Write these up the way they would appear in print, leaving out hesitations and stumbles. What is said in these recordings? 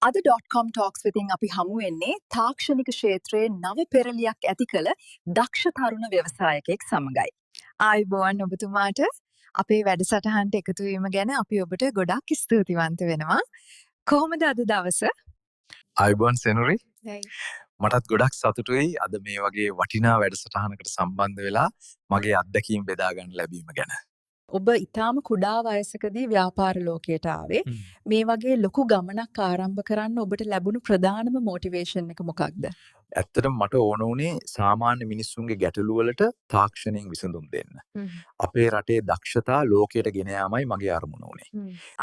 අද.com talks වෙතින් අපි හමු වෙන්නේ තාක්ෂණික ක්ෂේත්‍රයේ නව පෙරලියක් ඇති කළ දක්ෂ තරුණ ව්‍යවසායකයෙක් සමගයි. ආයුබෝවන් ඔබතුමාට අපේ වැඩසටහනට එකතු වීම ගැන අපි ඔබට ගොඩක් ස්තුතිවන්ත වෙනවා. කොහොමද අද දවස? ආයුබෝවන් සෙනුරි. හයි. මටත් ගොඩක් සතුටුයි අද මේ වගේ වටිනා වැඩසටහනකට සම්බන්ධ වෙලා මගේ අත්දැකීම් බෙදා ගන්න ලැබීම ගැන. ඔබ ඊටාම කුඩා වයසකදී ව්‍යාපාර ලෝකයට ආවේ. මේ වගේ ලොකු ගමනක් ආරම්භ කරන්න ඔබට ලැබුණු ප්‍රධානම මොටිවේෂන් එක මොකක්ද? ඇත්තටම මට ඕන වුණේ සාමාන්‍ය මිනිස්සුන්ගේ ගැටලු වලට තාක්ෂණයෙන් විසඳුම් දෙන්න. අපේ රටේ දක්ෂතා ලෝකයට ගෙන යාමයි මගේ අරමුණ උනේ.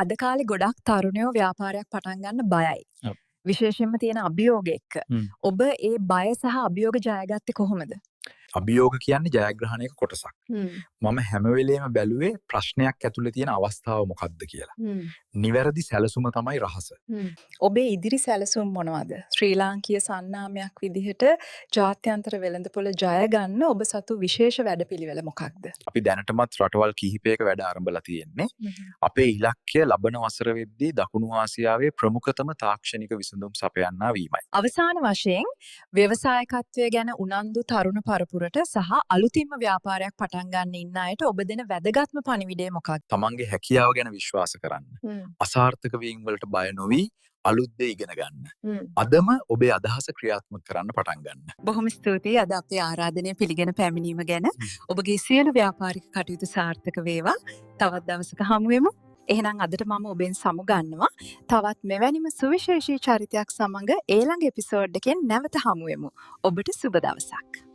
අද කාලේ ගොඩක් තරුණයෝ ව්‍යාපාරයක් පටන් ගන්න බයයි. විශේෂයෙන්ම තියෙන අභියෝග එක්ක. ඔබ ඒ බය සහ අභියෝග ජයගත්තේ කොහොමද? අභියෝග කියන්නේ ජයග්‍රහණයක කොටසක්. මම හැම වෙලේම බැලුවේ ප්‍රශ්නයක් ඇතුලේ තියෙන අවස්ථාව මොකක්ද කියලා. නිවැරදි සැලසුම තමයි රහස. ඔබේ ඉදිරි සැලසුම් මොනවද? ශ්‍රී ලාංකීය සන්නාමයක් විදිහට ජාත්‍යන්තර වෙළඳපොළ ජය ගන්න ඔබ සතු විශේෂ වැඩපිළිවෙල මොකක්ද? අපි දැනටමත් රටවල් කිහිපයක වැඩ ආරම්භලා තියෙන්නේ. අපේ ඉලක්කය ලබන වසර වෙද්දී දකුණු ආසියාවේ ප්‍රමුඛතම තාක්ෂණික විසඳුම් සපයන්නා වීමයි. අවසාන වශයෙන් ව්‍යවසායකත්වය ගැන උනන්දු තරුණ පරපුරට සහ අලුතින්ම ව්‍යාපාරයක් පටන් ගන්න ඉන්න අයට ඔබ දෙන වැදගත්ම පණිවිඩය මොකක්ද? තමන්ගේ හැකියාව ගැන විශ්වාස කරන්න. අසාර්ථක වීම වලට බය නොවි අලුත් දේ ඉගෙන ගන්න. අදම ඔබේ අදහස ක්‍රියාත්මක කරන්න පටන් ගන්න. බොහොම ස්තුතියි අද අපේ ආරාධනය පිළිගෙන පැමිණීම ගැන. ඔබගේ සියලු ව්‍යාපාරික කටයුතු සාර්ථක වේවා. තවත් දවසක හමු වෙමු. එහෙනම් අදට මම ඔබෙන් සමුගන්නවා. තවත් මෙවැනිම සුවිශේෂී චරිතයක් සමග ඊළඟ එපිසෝඩ් එකෙන් නැවත හමු වෙමු. ඔබට සුබ දවසක්.